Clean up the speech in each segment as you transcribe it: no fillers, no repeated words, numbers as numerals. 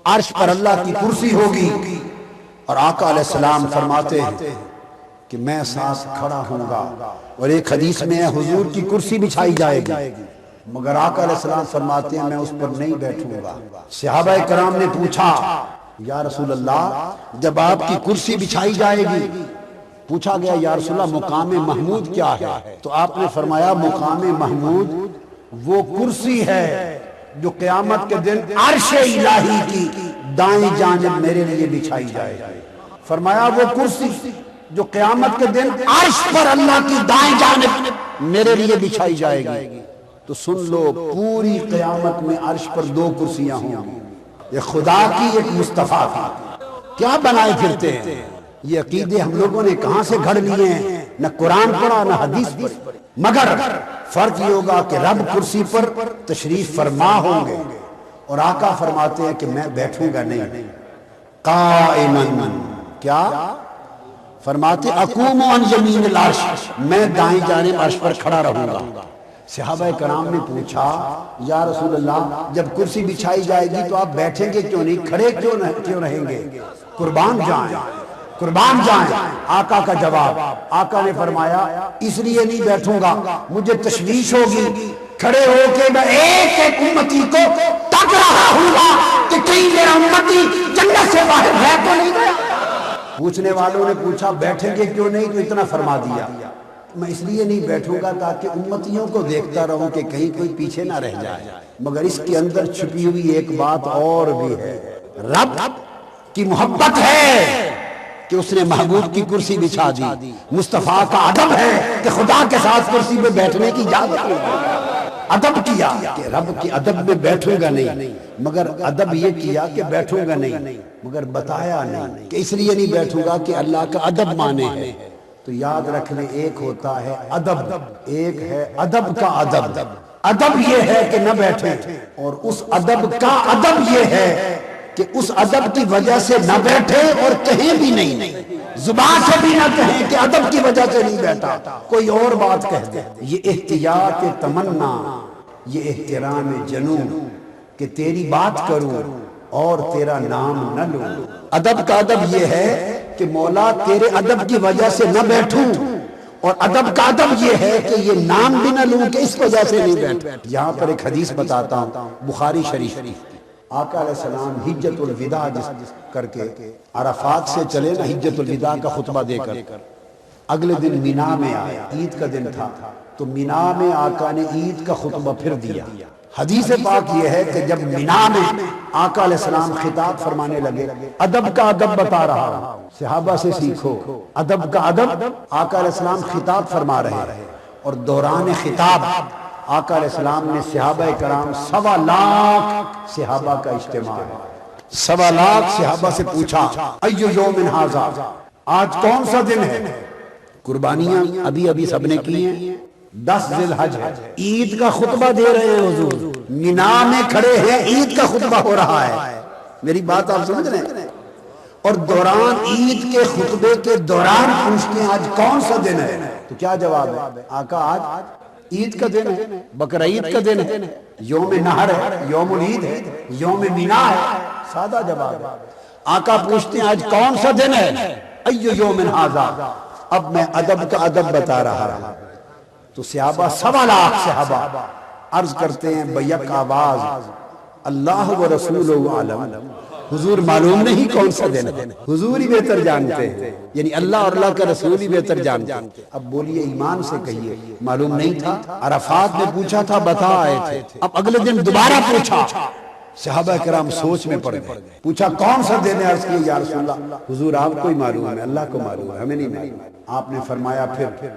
عرش پر اللہ کی کرسی ہوگی اور آقا علیہ السلام فرماتے ہیں کہ میں ساتھ کھڑا ہوں گا، اور ایک حدیث میں حضور کی کرسی بچھائی جائے گی مگر آقا علیہ السلام فرماتے ہیں میں اس پر نہیں بیٹھوں گا۔ صحابہ کرام نے پوچھا یا رسول اللہ جب آپ کی کرسی بچھائی جائے گی، پوچھا گیا یا رسول اللہ مقام محمود کیا ہے؟ تو آپ نے فرمایا مقام محمود وہ کرسی ہے جو قیامت کے دن عرش الہی کی دائیں جانب میرے لیے بچھائی جائے گی۔ فرمایا وہ کرسی جو قیامت کے دن عرش پر اللہ کی دائیں جانب میرے لیے بچھائی جائے گی، تو سن لو پوری قیامت میں عرش پر دو کرسیاں ہوں گی، ایک خدا کی ایک مصطفیٰ کی۔ کیا بنائے پھرتے ہیں یہ عقیدے ہم لوگوں نے کہاں سے گھڑ لیے ہیں؟ نہ قرآن پڑھا نہ حدیث پڑھی، مگر فرق یہ ہوگا کہ رب کرسی پر تشریف فرما ہوں گے اور آقا فرماتے ہیں کہ میں بیٹھوں گا نہیں، قائماً کیا فرماتے اقوم عن یمین العرش، میں دائیں جانب عرش پر کھڑا رہوں گا۔ صحابہ کرام نے پوچھا یا رسول اللہ جب کرسی بچھائی جائے گی تو آپ بیٹھیں گے کیوں نہیں، کھڑے کیوں رہیں گے؟ قربان جائیں قربان جائیں۔ آقا کا جواب، آقا نے فرمایا اس لیے نہیں بیٹھوں گا، مجھے تشویش ہوگی کھڑے ہو کے میں ایک ایک امتی کو تک رہا ہوں گا کہ کہیں میرا امتی جنت سے باہر ہے تو نہیں گیا۔ پوچھنے والوں نے پوچھا بیٹھیں گے کیوں نہیں، تو اتنا فرما دیا میں اس لیے نہیں بیٹھوں گا تاکہ امتیوں کو دیکھتا رہوں کہ کہیں کوئی پیچھے نہ رہ جائے، مگر اس کے اندر چھپی ہوئی ایک بات اور بھی ہے، رب کی محبت ہے کہ اس نے محبوب کی کرسی بچھا دی، مصطفیٰ کا ادب ہے کہ خدا کے ساتھ کرسی پہ بیٹھنے کی اجازت نہیں، ادب کیا کہ رب کی ادب میں بیٹھوں گا نہیں، مگر ادب یہ کیا کہ بیٹھوں گا نہیں، مگر بتایا نہیں کہ اس لیے نہیں بیٹھوں گا کہ اللہ کا ادب مانے ہے۔ تو یاد رکھ لیں ایک ہوتا ہے ادب، ایک ہے ادب کا ادب۔ ادب یہ ہے کہ نہ بیٹھیں، اور اس ادب کا ادب یہ ہے کہ اس ادب کی وجہ سے نہ بیٹھے اور کہیں بھی نہیں، زبان سے بھی نہ کہیں کہ ادب کی وجہ سے نہیں بیٹھا، کوئی اور بات کہہ دے۔ یہ احتیاط تمنا، یہ احترام جنون کہ تیری بات کروں اور تیرا نام نہ لوں۔ ادب کا ادب یہ ہے کہ مولا تیرے ادب کی وجہ سے نہ بیٹھوں، اور ادب کا ادب یہ ہے کہ یہ نام بھی نہ لوں کہ اس وجہ سے نہیں بیٹھوں۔ یہاں پر ایک حدیث بتاتا ہوں بخاری شریف، آقا علیہ السلام حجت الوداع کر کے عرفات سے چلے نا، حجت الوداع کا خطبہ دے کر اگلے دن مینا میں آئے، عید کا دن تھا، تو مینا میں آقا نے عید کا خطبہ پھر دیا۔ حدیث پاک یہ ہے کہ جب مینا میں آقا علیہ السلام خطاب فرمانے لگے، ادب کا ادب بتا رہا ہوں، صحابہ سے سیکھو ادب کا ادب۔ آقا علیہ السلام خطاب فرما رہے ہیں، اور دوران خطاب آقا علیہ السلام نے صحابہ کرام 1.25 لاکھ صحابہ کا اجتماع ہے، 1.25 لاکھ صحابہ سے پوچھا ایو یوم ھذا، آج کون سا دن ہے؟ قربانیاں ابھی سب نے کی ہیں، 10 ذی الحج ہے، عید کا خطبہ دے رہے ہیں حضور، مینا میں کھڑے ہیں، عید کا خطبہ ہو رہا ہے۔ میری بات آپ سمجھ رہے ہیں؟ اور دوران عید کے خطبے کے دوران پوچھتے ہیں آج کون سا دن ہے؟ تو کیا جواب ہے؟ آقا آج عید کا دن ہے، بقرہ عید کا دن ہے، یوم نحر ہے، یوم العید ہے، یوم مینا ہے، سادہ جواب ہے۔ آقا پوچھتے ہیں آج کون سا دن ہے؟ ایو یوم ھذا، اب میں ادب کا ادب بتا رہا ہوں۔ تو صحابہ 1.25 لاکھ صحابہ عرض کرتے ہیں بیک آواز اللہ و رسولہ عالم، حضور معلوم نہیں کون سا دن ہے، حضور ہی بہتر جانتے ہیں، یعنی اللہ اور اللہ کا رسول ہی بہتر جانتے ہیں۔ اب بولیے ایمان سے کہیے معلوم نہیں تھا؟ عرفات میں پوچھا تھا بتا آئے تھے، اب اگلے دن دوبارہ پوچھا، صحابہ کرام سوچ میں پڑ گئے، پوچھا کون سا دن ہے؟ عرض کیا یا رسول اللہ حضور آپ کو ہی معلوم ہے، اللہ کو معلوم ہے، ہمیں نہیں معلوم۔ آپ نے فرمایا پھر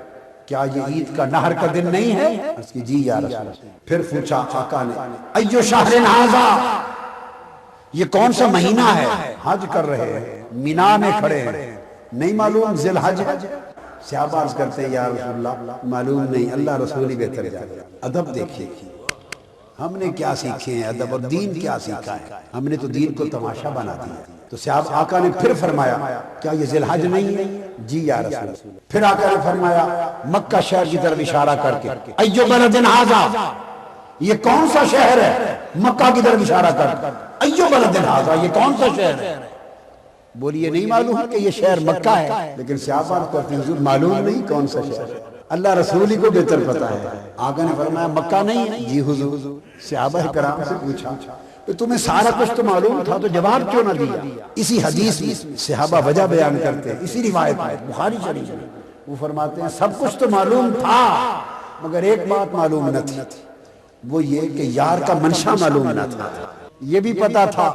کیا یہ عید کا نہر کا دن نہیں ہے؟ عرض کی جی یا رسول اللہ۔ پھر پوچھا آقا نے ایو شہر ھذا، یہ کون سا مہینہ ہے؟ حج کر رہے ہیں، مینا میں کھڑے ہیں، نہیں معلوم ذی الحج ہے؟ صحابہ عرض کرتے ہیں یا رسول اللہ معلوم نہیں، اللہ رسول ہی بہتر جانتے۔ ادب دیکھیے ہم نے کیا سیکھے ہیں ادب، اور دین کیا سیکھا ہے، ہم نے تو دین کو تماشا بنا دیا۔ تو صحابہ آقا نے پھر فرمایا کیا یہ ذی الحج نہیں ہے؟ جی یا رسول اللہ۔ پھر آقا نے فرمایا مکہ شہر کی طرف اشارہ کر کے ایو بلد ھذا، یہ کون سا شہر ہے؟ مکہ کی طرف اشارہ کر، ایو بلد ھذا، یہ کون سا شہر ہے؟ بولیے نہیں معلوم کہ یہ شہر مکہ ہے، لیکن صحابہ کو اپنے حضور معلوم نہیں کون سا شہر ہے، اللہ رسول ہی کو بہتر پتا ہے۔ آقا نے فرمایا مکہ نہیں ہے؟ جی حضور۔ صحابہ کرام سے پوچھا کہ تمہیں سارا کچھ تو معلوم تھا تو جواب کیوں نہ دیا؟ اسی حدیث میں صحابہ وجہ بیان کرتے ہیں، اسی روایت میں بخاری شریف میں وہ فرماتے ہیں سب کچھ تو معلوم تھا مگر ایک بات معلوم نہ تھی، وہ یہ کہ یار کا منشا معلوم نہ تھا۔ یہ بھی پتا تھا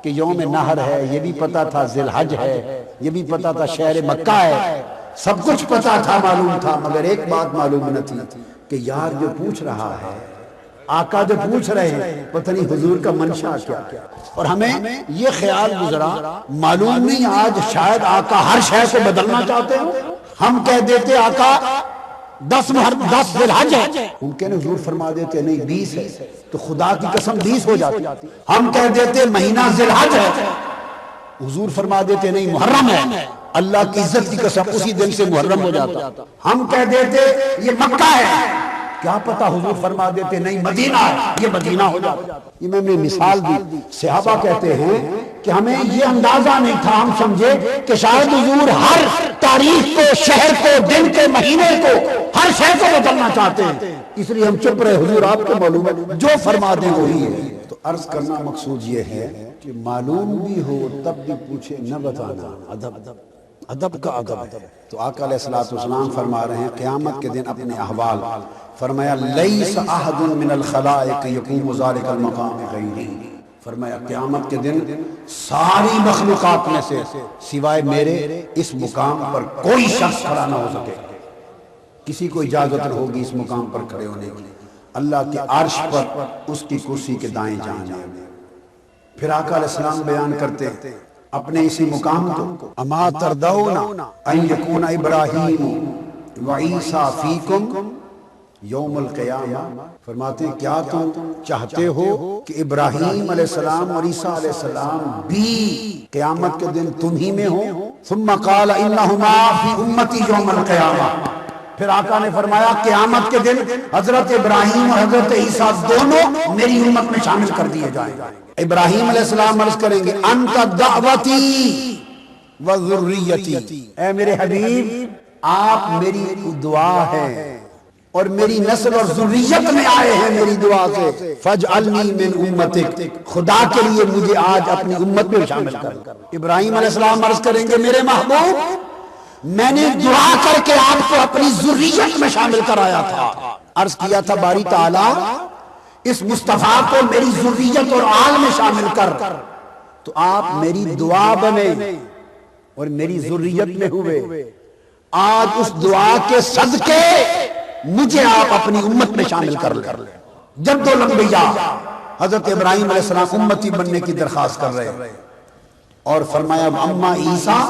کہ یوم نحر ہے، یہ بھی پتا تھا ذی الحج ہے، یہ بھی پتا تھا شہر مکہ ہے، سب کچھ پتا تھا، معلوم تھا، مگر ایک بات معلوم نہ تھی کہ یار جو پوچھ رہا ہے، آقا جو پوچھ رہے ہیں، پتہ نہیں حضور کا منشا کیا۔ اور ہمیں یہ خیال گزرا معلوم نہیں آج شاید آقا ہر شے کو بدلنا چاہتے ہو۔ ہم کہہ دیتے آقا 10 ذی الحج ہے، ممکن حضور فرما دیتے نہیں 20 ہے، تو خدا کی قسم 20 ہو جاتی۔ ہم کہہ دیتے مہینہ ذی الحج ہے، حضور فرما دیتے نہیں محرم ہے، اللہ کی عزت کی قسم اسی دن سے محرم ہو جاتا۔ ہم کہہ دیتے یہ مکہ ہے، کیا پتا حضور فرما دیتے نہیں مدینہ ہے، یہ مدینہ ہو جاتا۔ یہ میں نے مثال دی۔ صحابہ کہتے ہیں کہ ہمیں یہ اندازہ نہیں تھا، ہم سمجھے کہ شاید حضور ہر تاریخ کو، شہر کو، دن کے، مہینے کو، ہر شے کو بدلنا چاہتے ہیں، اس لیے ہم چپ رہے۔ حضور آپ کو معلوم ہے جو فرما دیں وہی ہے۔ تو عرض کرنا مقصود یہ ہے کہ معلوم بھی ہو تب بھی پوچھے نہ بتانا، ادب کا ادب۔ تو آقا علیہ السلام فرما رہے ہیں قیامت کے دن اپنے احوال، فرمایا لیس احد من الخلائق یقوم ذلک المقام غیری، فرمایا قیامت کے دن ساری مخلوقات میں سے سوائے میرے اس مقام پر کوئی شخص کھڑا نہ ہو سکے، کسی کو اجازت ہوگی اس مقام پر کھڑے ہونے کی، اللہ کے عرش پر اس کی کرسی کے دائیں جانب۔ پھر آقا علیہ السلام بیان کرتے ہیں اپنے اسی مقام کو، اما ترضون ان یکون ابراہیم وعیسیٰ فیکم یوم القیامہ، فرماتے ہیں کیا تم چاہتے ہو کہ ابراہیم علیہ السلام اور عیسیٰ علیہ السلام بھی قیامت کے دن تم ہی میں ہو؟ ثم قال انہما فی امتی یوم القیامہ، پھر آقا نے فرمایا قیامت کے دن حضرت ابراہیم اور حضرت عیسیٰ دونوں میری امت میں شامل کر دیے جائیں گے۔ ابراہیم علیہ السلام عرض کریں گے انت دعوتی و ذریتی، اے میرے حبیب آپ میری دعا ہے اور میری نسل اور ذریت میں آئے ہیں میری دعا سے، فاجعلنی من امتک، خدا کے لیے مجھے آج اپنی امت میں شامل کر۔ ابراہیم علیہ السلام عرض کریں گے میرے محبوب میں نے دعا کر کے آپ کو اپنی ذریت میں شامل کرایا تھا، عرض کیا تھا باری تعالیٰ اس مصطفیٰ کو میری ذریت اور آل میں شامل کر، تو آپ میری دعا بنے اور میری ذریت میں ہوئے، آج اس دعا کے صدقے مجھے آپ اپنی امت میں شامل کر لیں۔ جب دو الانبیاء حضرت ابراہیم علیہ السلام امتی بننے کی درخواست کر رہے اور فرمایا اما عیسیٰ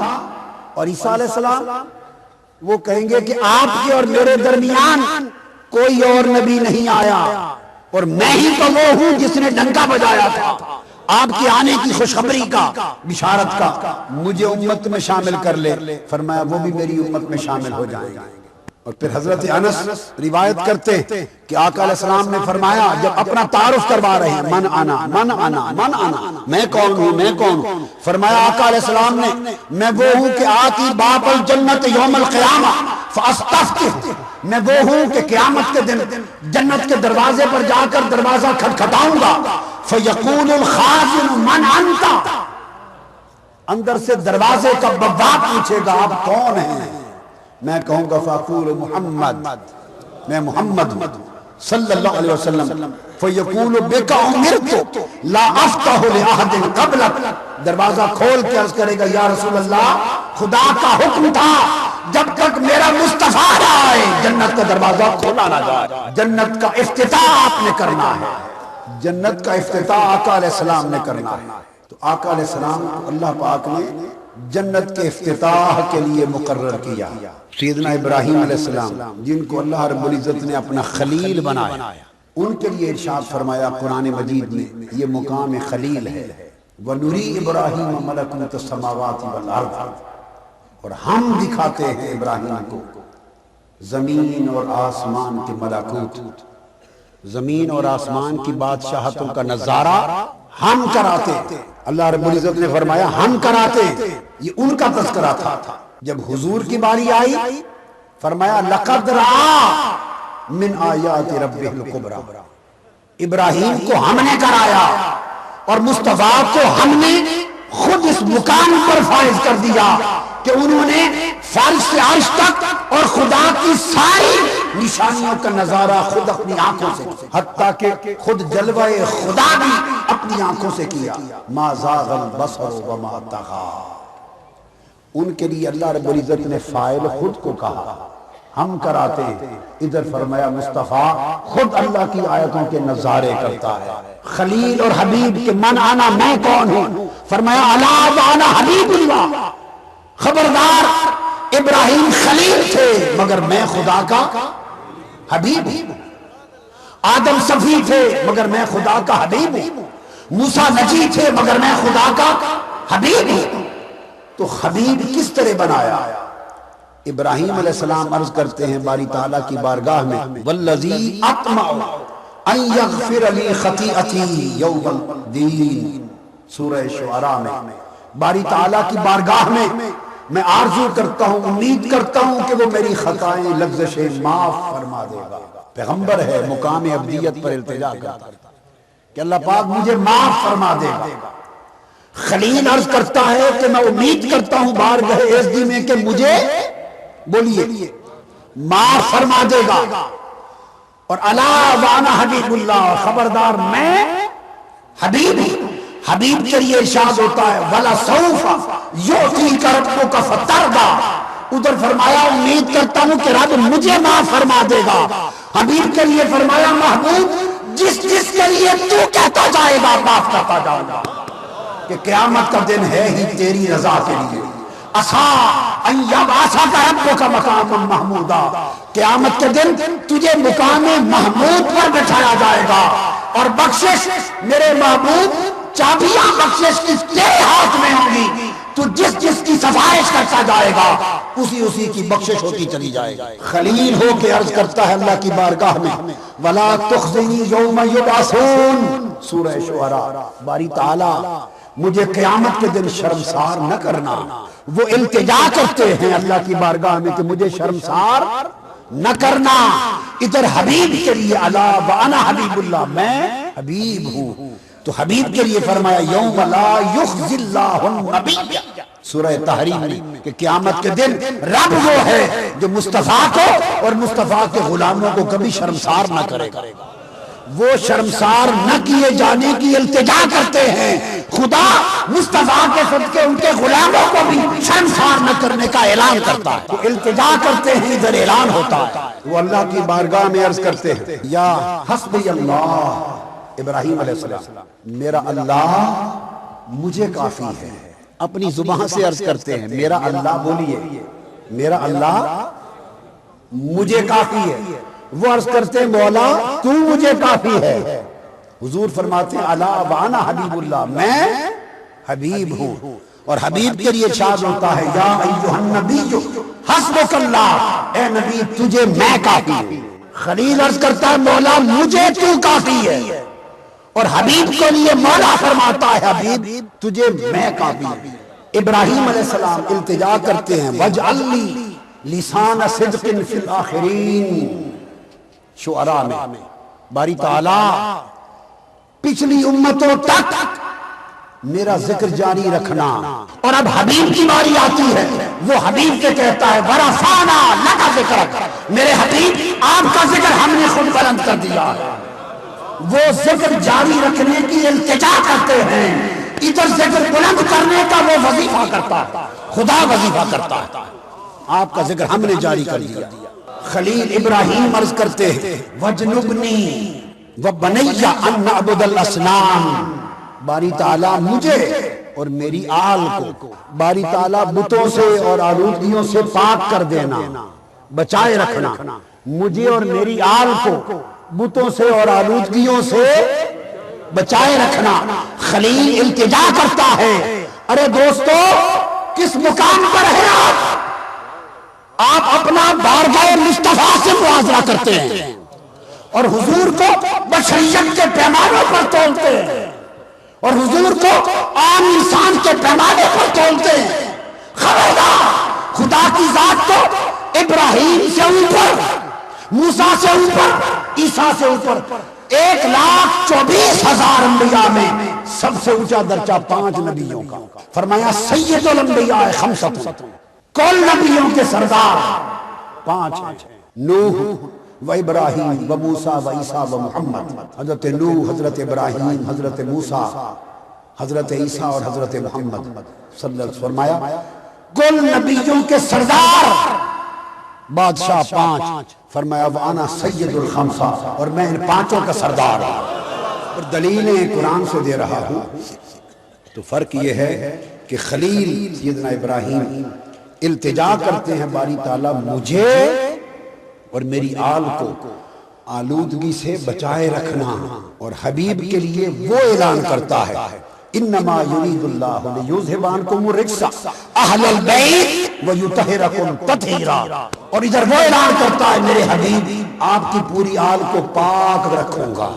اور عیسیٰ علیہ السلام، وہ کہیں گے کہ آپ کے اور میرے درمیان کوئی اور نبی نہیں آیا اور میں ہی تو وہ ہوں جس نے ڈنکا بجایا تھا آپ کے آنے کی خوشخبری کا، بشارت کا، مجھے امت میں شامل کر لے۔ فرمایا وہ بھی میری امت میں شامل ہو جائیں گے۔ اور پھر حضرت انس روایت کرتے ہیں کہ آقا علیہ السلام نے فرمایا جب اپنا تعارف کروا رہے ہیں من انا من انا من انا، میں کون ہوں میں کون ہوں، فرمایا آقا علیہ السلام نے میں وہ ہوں کہ آتی باب الجنت یوم القیامہ فاستفتح، میں وہ ہوں کہ قیامت کے دن جنت کے دروازے پر جا کر دروازہ کھٹکھٹاؤں گا، فیقول الخازن من انت، اندر سے دروازے کا بواب پوچھے گا آپ کون ہیں، میں کہوں گا فاقول محمد، میں محمد ہوں صلی اللہ علیہ وسلم، فیقول بک امرت لا افتح لاحد قبلک، دروازہ کھول کے عرض کرے گا یا رسول اللہ خدا کا حکم تھا جب تک میرا مصطفیٰ نہ آئے جنت کا دروازہ کھولا نہ جائے، جنت کا افتتاح آپ نے کرنا ہے، جنت کا افتتاح آقا علیہ السلام نے کرنا ہے۔ تو آقا علیہ السلام کو اللہ پاک نے جنت کے افتتاح کے لیے مقرر کیا۔ سیدنا ابراہیم علیہ السلام جن کو اللہ رب العزت نے اپنا خلیل بنایا، ان کے لیے ارشاد فرمایا قرآن مجید میں یہ مقام خلیل ہے، وَنُرِي إِبْرَاهِيمَ مَلَكُوتَ السَّمَاوَاتِ وَالْأَرْضِ، اور ہم دکھاتے ہیں ابراہیم کو زمین اور آسمان کے ملکوت، زمین اور آسمان کی بادشاہتوں کا نظارہ ہم کراتے. اللہ رب العزت نے فرمایا ہم کراتے. یہ ان کا تذکرہ تھا. جب حضور کی باری آئی فرمایا لقد رأى من آیات ربہ الکبریٰ. ابراہیم کو ہم نے کرایا اور مصطفیٰ کو ہم نے خود اس مقام پر فائز کر دیا کہ انہوں نے فرش سے عرش تک اور خدا کی ساری نشانیوں کا نظارہ خود اپنی آنکھوں سے، حتیٰ کہ خود جلوہ خدا بھی اپنی آنکھوں سے کیا. ما زاغ البصر وما طغى. ان کے لیے اللہ رب العزت نے فاعل خود کو کہا ہم کراتے. ادھر فرمایا مصطفیٰ خود اللہ کی آیتوں کے نظارے کرتا ہے. خلیل اور حبیب کے من آنا میں کون ہوں؟ فرمایا الا وانا حبیب اللہ. خبردار ابراہیم خلیل تھے مگر میں خدا کا حبیب ہوں. آدم صفی تھے مگر میں خدا کا حبیب ہوں. موسیٰ نجی تھے مگر میں خدا کا حبیب ہوں. تو حبیب کس طرح بنایا؟ ابراہیم علیہ السلام عرض کرتے ہیں باری تعالیٰ کی بارگاہ میں والذی اطمع ان یغفر لی خطیئتی یوم الدین. سورہ شعراء میں باری تعالیٰ کی بارگاہ میں آرزو کرتا ہوں، امید کرتا ہوں کہ وہ میری خطائیں لغزشیں معاف فرما دے گا. پیغمبر ہے، مقام عبدیت پر التجا کرتا کہ اللہ پاک مجھے معاف فرما دے گا. خلیل عرض کرتا ہے کہ میں امید کرتا ہوں بارگاہ عزتی میں کہ مجھے بولیے معاف فرما دے گا. اور الا وانا حبیب اللہ، خبردار میں حبیب ہوں. حبیب کے لیے ارشاد ہوتا ہے وَلَسَوْفَ يُعْطِيكَ رَبُّكَ فَتَرْضَىٰ. ادھر فرمایا امید کرتا ہوں کہ رب مجھے معاف فرما دے گا. حبیب کے لیے فرمایا محبوب جس جس کے لیے تو کہتا جائے گا معاف کرتا جاؤں گا. کہ قیامت کا دن ہے ہی تیری رضا کے لیے. عَسَىٰ أَن يَبْعَثَكَ رَبُّكَ مَقَامًا مَحْمُودًا. قیامت کے دن تجھے مقام محمود پر بٹھایا جائے گا. اور بخشش میرے محبوب چابیاں بخشش کی تیرے ہاتھ میں ہوں گی. تو جس جس کی سفارش کرتا جائے گا اسی کی بخشش ہوتی چلی جائے گی. خلیل ہو کے عرض کرتا ہے اللہ کی بارگاہ میں وَلَا تُخْزِنِي يَوْمَ يُبْعَثُونَ. سورہ شعراء. باری تعالیٰ مجھے قیامت کے دن شرمسار نہ کرنا. وہ التجا کرتے ہیں اللہ کی بارگاہ میں کہ مجھے شرمسار نہ کرنا. ادھر حبیب کے لیے الا وانا حبیب اللہ، میں حبیب ہوں. تو حبیب کے لیے فرمایا یوم لا یخزی اللہ النبی. سورہ تحریم میں کہ قیامت کے دن رب وہ ہے جو مصطفیٰ کو اور مصطفیٰ کے غلاموں کو کبھی شرمسار نہ کرے گا. وہ شرمسار نہ کیے جانے کی التجا کرتے ہیں. خدا مصطفیٰ کے صدقے ان کے غلاموں کو بھی شرمسار نہ کرنے کا اعلان کرتا ہے. تو التجا کرتے ہیں ادھر اعلان ہوتا ہے. وہ اللہ کی بارگاہ میں عرض کرتے ہیں یا حسبی اللہ. ابراہیم علیہ السلام میرا اللہ مجھے کافی ہے. اپنی زبان سے عرض کرتے ہیں میرا اللہ. بولیے میرا اللہ مجھے کافی ہے. وہ عرض کرتے ہیں مولا تو مجھے کافی ہے. حضور فرماتے ہیں الا وانا حبیب اللہ، میں حبیب ہوں. اور حبیب کے لیے ارشاد ہوتا ہے یا ایھا النبی حسبک اللہ. اے نبی تجھے میں کافی ہوں. خلیل عرض کرتا ہے مولا مجھے تو کافی ہے. اور حبیب کے لیے مولا فرماتا ہے حبیب تجھے میں کافی ہوں. ابراہیم علیہ السلام التجا کرتے ہیں وَاجْعَلْ لِي لِسَانَ صِدْقٍ فِي الْآخِرِينَ. شعراء میں باری تعالیٰ پچھلی امتوں تک میرا ذکر جاری رکھنا. اور اب حبیب کی باری آتی ہے. وہ حبیب کے کہتا ہے وَرَفَعْنَا لَكَ ذِكْرَكَ. میرے حبیب آپ کا ذکر ہم نے خود بلند کر دیا ہے. وہ ذکر جاری رکھنے کی التجا کرتے ہیں. ادھر ذکر بلند کرنے کا وہ وظیفہ کرتا ہے، خدا وظیفہ کرتا ہے. آپ کا ذکر ہم نے جاری کر دیا. خلیل ابراہیم عرض کرتے ہیں وَجْنُبْنِي وَبَنَيَّ أَن نَعْبُدَ الْأَصْنَامَ. باری تعالیٰ مجھے اور میری آل کو باری تعالیٰ بتوں سے اور آلودگیوں سے پاک کر دینا، بچائے رکھنا. مجھے اور میری آل کو بتوں سے اور آلودگیوں سے بچائے رکھنا. خلیل التجا کرتا ہے ارے دوستو کس مقام پر ہے آپ اپنا بارگاہ مصطفیٰ سے موازنہ کرتے ہیں. اور حضور کو بشریت کے پیمانوں پر تولتے ہیں اور حضور کو عام انسان کے پیمانے پر تولتے ہیں۔ خبردار، خدا کی ذات کو ابراہیم سے اوپر، موسیٰ سے اوپر، عیسیٰ سے اوپر 1,24,000 انبیاء میں سب سے اونچا درجہ 5 نبیوں کا۔ فرمایا سید الانبیاء خمسۃ، کل نبیوں کے سردار 5 ہیں، نوح و ابراہیم و موسیٰ و عیسیٰ و محمد۔ حضرت نوح، حضرت ابراہیم، حضرت موسیٰ، حضرت عیسیٰ اور حضرت محمد صلی اللہ علیہ وسلم۔ فرمایا کل نبیوں کے سردار بادشاہ 5۔ فرمایا وَأَنَا سید الخمسہ، اور میں ان 5 کا سردار ہوں۔ اور دلیلیں قرآن سے دے رہا ہوں۔ تو فرق یہ ہے کہ خلیل سیدنا ابراہیم التجا کرتے ہیں باری تعالیٰ مجھے اور میری آل کو آلودگی سے بچائے رکھنا، اور حبیب کے لیے وہ اعلان کرتا ہے انما یرید اللہ لیذھب عنکم الرجس اہل البیت ویطہرکم تطہیرا، اور ادھر وہ اعلان کرتا ہے میرے حبیب آپ کی پوری آل کو پاک رکھوں گا،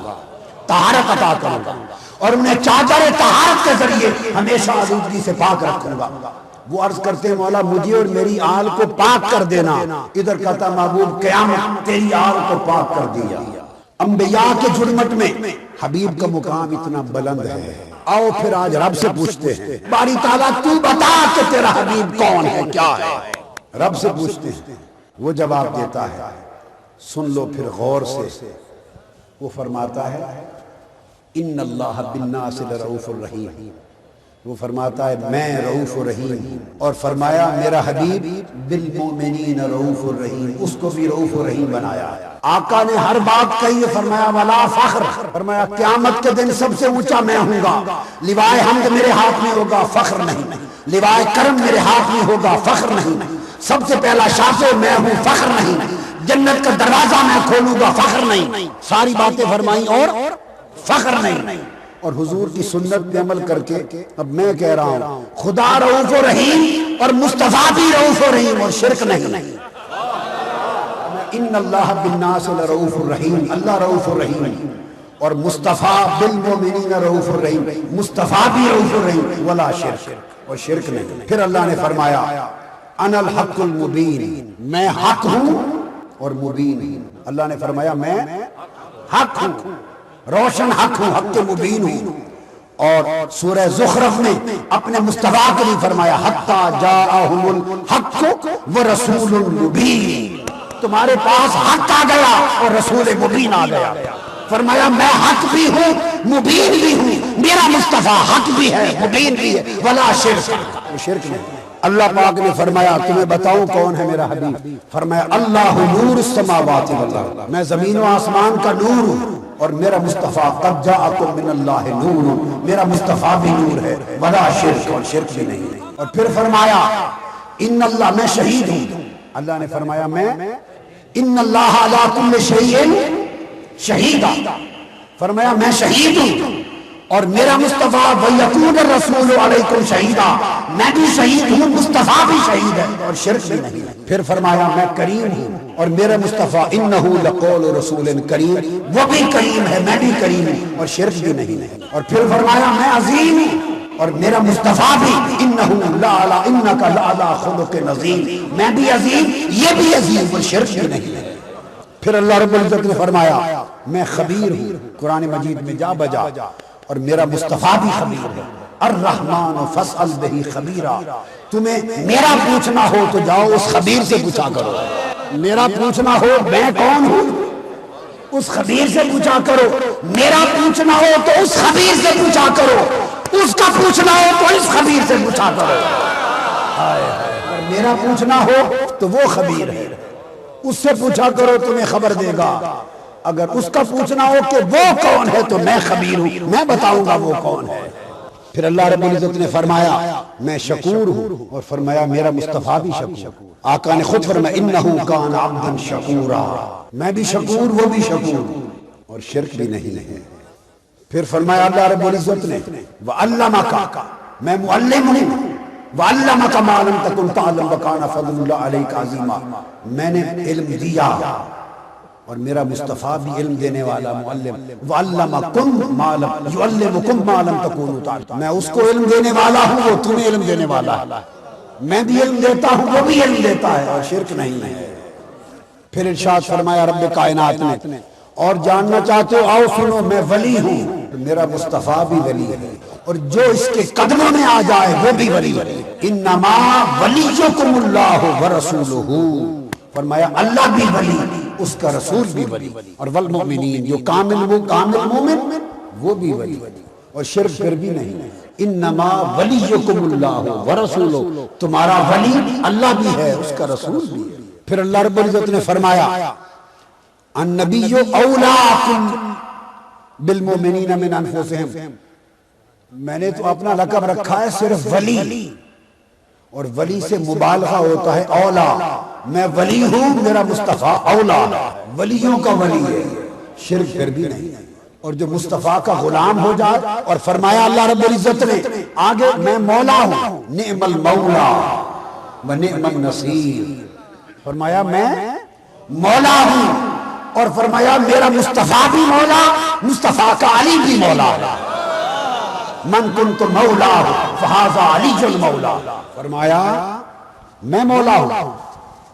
طہارت عطا کروں گا، اور انہیں چادر طہارت کے ذریعے ہمیشہ آلودگی سے پاک رکھوں گا۔ وہ عرض کرتے ہیں مولا مجھے اور میری آل کو پاک کر دینا، ادھر کہتا محبوب قیامت تیری آل کو پاک کر دیا۔ انبیاء کے جرمٹ میں حبیب کا مقام اتنا بلند ہے۔ آؤ پھر آج رب سے پوچھتے ہیں باری تعالیٰ تو بتا کہ تیرا حبیب کون ہے، کیا ہے؟ رب سے پوچھتے ہیں، وہ جواب دیتا ہے، سن لو پھر غور سے۔ وہ فرماتا ہے ان اللہ بالناس لرؤوف الرحیم، وہ فرماتا ہے میں رؤوف الرحیم، اور فرمایا میرا حبیب بالمؤمنین رؤوف الرحیم، اس کو بھی رؤوف الرحیم بنایا۔ آقا نے ہر بات کہی ہے، فرمایا ولا فخر، فرمایا قیامت کے دن سب سے اونچا میں ہوں گا، لوائے حمد میرے ہاتھ میں ہوگا، فخر نہیں، لوائے کرم میرے ہاتھ میں ہوگا، فخر نہیں، سب سے پہلا شافع میں ہوں، فخر نہیں، جنت کا دروازہ میں کھولوں گا، فخر نہیں، ساری باتیں فرمائیں اور فخر نہیں۔ اور حضور کی سنت پہ عمل کر کے اب میں کہہ رہا ہوں خدا رؤوف و رحیم اور مصطفیٰ بھی رؤوف و رحیم، اور شرک نہیں۔ ان اللہ بالناس لرؤوف الرحیم، اللہ رؤوف الرحیم، اور مصطفیٰ بالمؤمنین رؤوف الرحیم، مصطفیٰ بھی رؤوف الرحیم، ولا شرک، اور شرک نہیں۔ پھر اللہ نے فرمایا انا الحق المبین، میں حق ہوں اور مبین۔ اللہ نے فرمایا میں حق ہوں، روشن حق ہوں، حق مبین ہوں۔ اور سورہ زخرف میں اپنے مصطفیٰ کے لیے فرمایا حتی جاءہم الحق ورسول مبین، تمہارے پاس حق آ گیا اور رسول مبین آ گیا۔ فرمایا میں حق بھی ہوں مبین بھی ہوں، میرا مصطفیٰ حق بھی ہے مبین بھی ہے، ولا شرک، شرک نہیں۔ اللہ پاک نے فرمایا تمہیں بتاؤں کون ہے میرا حبیب؟ فرمایا اللہ نور السماوات والارض، میں زمین و آسمان کا نور ہوں، اور میرا مصطفیٰ قد جاءکم من اللہ نور، میرا مصطفیٰ بھی نور ہے، ولا شرک، اور شرک بھی نہیں۔ اور پھر فرمایا ان اللہ، میں شہید ہوں، اللہ نے فرمایا میں ان اللہ علی کل شیء شہیدا، فرمایا میں شہید ہوں، اور میرا مصطفیٰ وَيَكُونَ الرَّسُولُ عَلَيْكُمْ شَهِيدًا، میں بھی شہید ہوں، مصطفیٰ بھی شہید ہے، اور شرک بھی نہیں۔ پھر فرمایا میں کریم ہوں، اور میرا مصطفیٰ اِنَّهُ لَقَوْلُ رَسُولٍ کریم، وہ بھی کریم ہے، میں بھی کریم ہوں، اور شرک بھی نہیں۔ اور پھر فرمایا میں عظیم ہوں، اور میرا مصطفیٰ بھی اِنَّهُ لَعَلَىٰ إِنَّكَ لَعَلَىٰ خُلُقٍ عَظِيمٍ، میں بھی عظیم، یہ بھی عظیم، اور شرک بھی نہیں۔ پھر اللہ رب العزت نے فرمایا میں خبیر ہوں، قرآن مجید میں جا بجا، اور میرا مصطفیٰ بھی خبیر ہے، الرحمن فاسأل بہ خبیرا، تمہیں میرا پوچھنا ہو تو جاؤ اس خبیر سے پوچھا کرو، میرا پوچھنا ہو میں کون ہوں اس خبیر سے پوچھا کرو، میرا پوچھنا ہو تو اس خبیر سے پوچھا کرو، اس کا پوچھنا ہو تو اس خبیر سے پوچھا کرو۔ اور میرا پوچھنا ہو تو وہ خبیر ہے، اس سے پوچھا کرو تمہیں خبر دے گا، اگر اس کا پوچھنا ہو کہ وہ کون ہے تو میں خبیر ہوں، میں بتاؤں گا وہ کون ہے۔ پھر اللہ رب العزت نے فرمایا میں شکور ہوں، اور فرمایا میرا مصطفیٰ بھی شکور، آقا نے خود فرمایا انہو کان عبدا شکورا، میں بھی شکور وہ بھی شکور، اور شرک بھی نہیں۔ پھر فرمایا اللہ رب العزت نے وعلمک، میں معلم ہوں، وعلمک ما لم تکن تعلم وکان فضل اللہ علیک عظیما، میں نے علم دیا اور میرا مصطفیٰ بھی علم دینے والا معلم، وَعَلَّمَكُمْ مَا لَمْ يُعَلِّمُكُمْ مَا لَمْ تَكُونُوا تَعْلَمُونَ، میں اس کو علم دینے والا ہوں، وہ تمہیں علم دینے والا ہے، میں بھی علم دیتا ہوں، وہ بھی علم دیتا ہے، اور شرک نہیں ہے۔ پھر ارشاد فرمایا رب کائنات نے، اور جاننا چاہتے ہو آؤ سنو، میں ولی ہوں، میرا مصطفیٰ بھی ولی ہے، اور جو اس کے قدموں میں آ جائے وہ بھی ولی ہے۔ انما ولیکم اللہ ورسولہ، فرمایا اللہ بھی ولی، اس کا رسول بھی ولی، اور والمؤمنین، جو کامل مومن وہ بھی ولی، اور شرک پھر بھی نہیں۔ انما ولیکم اللہ ورسولہ، تمہارا ولی اللہ بھی ہے، اس کا رسول بھی ہے۔ پھر اللہ رب العزت نے فرمایا النبی اولاکم بالمؤمنین من انفسہم، میں نے تو اپنا لقب رکھا ہے صرف ولی، اور ولی سے مبالغہ ہوتا ہے اولا، میں ولی ہوں، میرا مصطفیٰ اولا، ولیوں کا ولی ہے، شرک پھر بھی نہیں۔ اور جو مصطفیٰ کا غلام ہو جائے، اور فرمایا اللہ رب العزت نے آگے میں مولا ہوں، نعم المولا و نعم النصیر، فرمایا میں مولا ہوں، اور فرمایا میرا مصطفیٰ بھی مولا، مصطفیٰ کا علی بھی مولا ہے، من کنت مولا فہذا علی المولا، فرمایا میں مولا ہوں،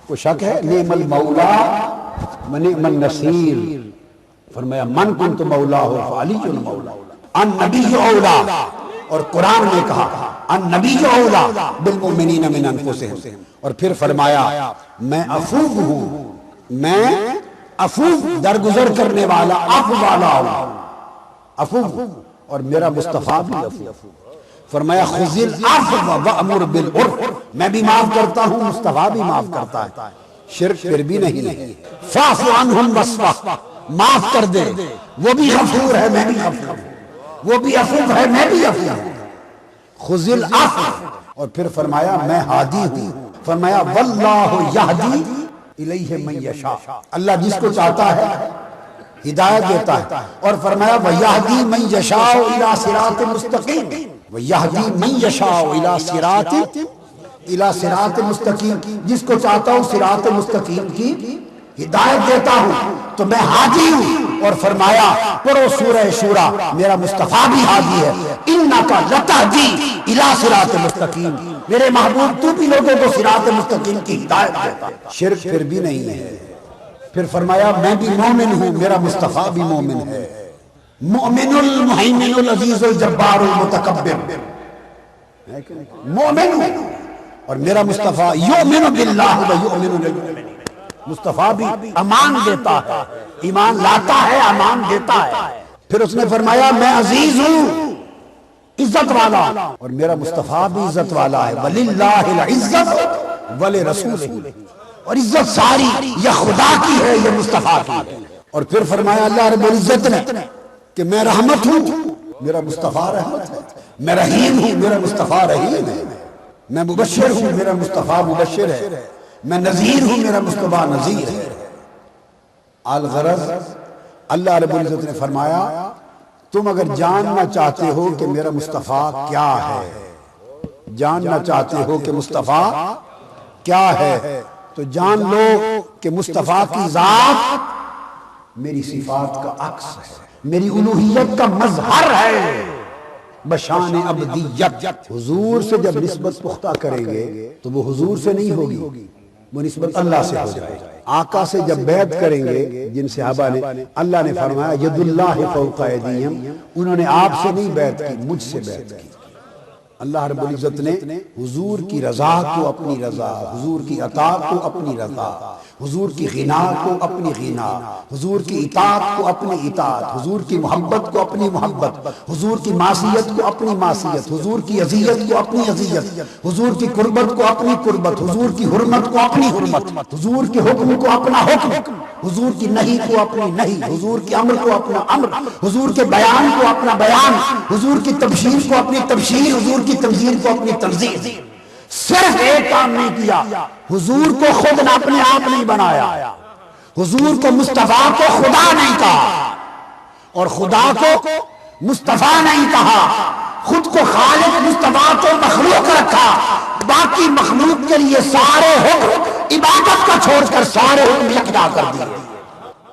کو شک ہے، نعم المولا و نعم النصیر، فرمایا من کنت مولا فعلی المولا، النبی اولا، اور قرآن نے کہا النبی اولا بالمؤمنین من انفسہم، اور پھر فرمایا میں عفو ہوں، میں عفو درگزر کرنے والا، عفو والا ہوں، عفو، اور میرا مصطفیٰ بھی عفو، فرمایا خذ العفو وامر بالعرف، میں بھی معاف کرتا ہوں، مصطفیٰ بھی معاف کرتا ہے، شرک پھر بھی نہیں۔ فاعف عنہم واصفح، معاف کر دے، وہ بھی غفور ہے میں بھی غفور ہوں، وہ بھی عفو ہے میں بھی عفو ہوں، خذ العفو، اور پھر فرمایا میں ہادی ہوں، فرمایا واللہ یہدی الیہ من یشاء، اللہ جس کو چاہتا ہے ہدایت دیتا ہے، اور فرمایا وَيَهْدِي مَن يَشَاءُ إِلَىٰ صِرَاطٍ مُسْتَقِيمٍ، وَيَهْدِي مَن يَشَاءُ إِلَىٰ صِرَاطٍ مُسْتَقِيمٍ، جس کو چاہتا ہوں صراط مستقیم کی ہدایت دیتا ہوں، تو میں ہادی ہوں، اور فرمایا پڑھو سورہ شورا، میرا مصطفیٰ بھی ہادی ہے، إِنَّكَ لَتَهْدِي إِلَىٰ صِرَاطٍ مُسْتَقِيمٍ، میرے محبوب تو بھی لوگوں کو صراط مستقیم کی ہدایت دیتا ہے، شرک پھر بھی نہیں ہے۔ پھر فرمایا میں بھی مومن ہوں، میرا مصطفیٰ بھی مومن ہے، مؤمن المہیمن العزیز الجبار المتکبر، مومن ہوں، اور میرا مصطفیٰ یؤمن باللہ و یؤمن للمؤمنین، مصطفیٰ بھی امان دیتا ہے، ایمان لاتا ہے، امان دیتا ہے۔ پھر اس نے فرمایا میں عزیز ہوں، عزت والا، اور میرا مصطفیٰ بھی عزت والا ہے، وَلِلَّهِ الْعِزَّةُ وَلِرَسُولِهِ، اور عزت ساری یا خدا کی ہے یا مصطفیٰ کی ہے۔ اور پھر فرمایا اللہ رب العزت نے کہ میں رحمت ہوں، میرا مصطفیٰ رحمت ہے، میں رحیم ہوں، میرا مصطفیٰ رحیم ہے، میں مبشر ہوں، میرا مصطفیٰ مبشر ہے، میں نذیر ہوں، میرا مصطفیٰ نذیر ہے۔ الغرض اللہ رب العزت نے فرمایا تم اگر جاننا چاہتے ہو کہ میرا مصطفیٰ کیا ہے، جاننا چاہتے ہو کہ مصطفیٰ کیا ہے، تو جان لو کہ مصطفیٰ کی ذات میری صفات کا عکس ہے، میری الوہیت کا مظہر ہے، بشان عبدیت۔ حضور سے جب نسبت پختہ کریں گے تو وہ حضور سے نہیں ہوگی، وہ نسبت اللہ سے ہو جائے۔ آقا سے جب بیعت کریں گے، جن صحابہ نے، اللہ نے فرمایا ید اللہ فوق ایدیہم، انہوں نے آپ سے نہیں بیعت کی، مجھ سے بیعت کی۔ اللہ رب العزت نے حضور کی رضا کو اپنی رضا، حضور کی اطاعت کو اپنی رضا، حضور کی غنا کو اپنی غنا، حضور کی اطاعت کو اپنی اطاعت، حضور کی محبت کو اپنی محبت، حضور کی معصیت کو اپنی معصیت، حضور کی اذیت کو اپنی اذیت، حضور کی قربت کو اپنی قربت، حضور کی حرمت کو اپنی حرمت، حضور کے حکم کو اپنا حکم، حضور کی نہیں کو اپنی نہیں، حضور کے امر کو اپنا امر، حضور کے بیان کو اپنا بیان، حضور کی تبشیر کو اپنی تبشیر، حضور کی تنظیر کو اپنی تنظیر۔ صرف ایک کام نہیں کیا، حضور کو خود نے اپنے آپ نہیں بنایا، حضور کو مصطفیٰ کو خدا نہیں کہا، اور خدا کو مصطفیٰ نہیں کہا، خود کو خالق مصطفیٰ کو مخلوق رکھا، باقی مخلوق کے لیے سارے حکم عبادت کا چھوڑ کر سارے حکم یکجا کر دیے۔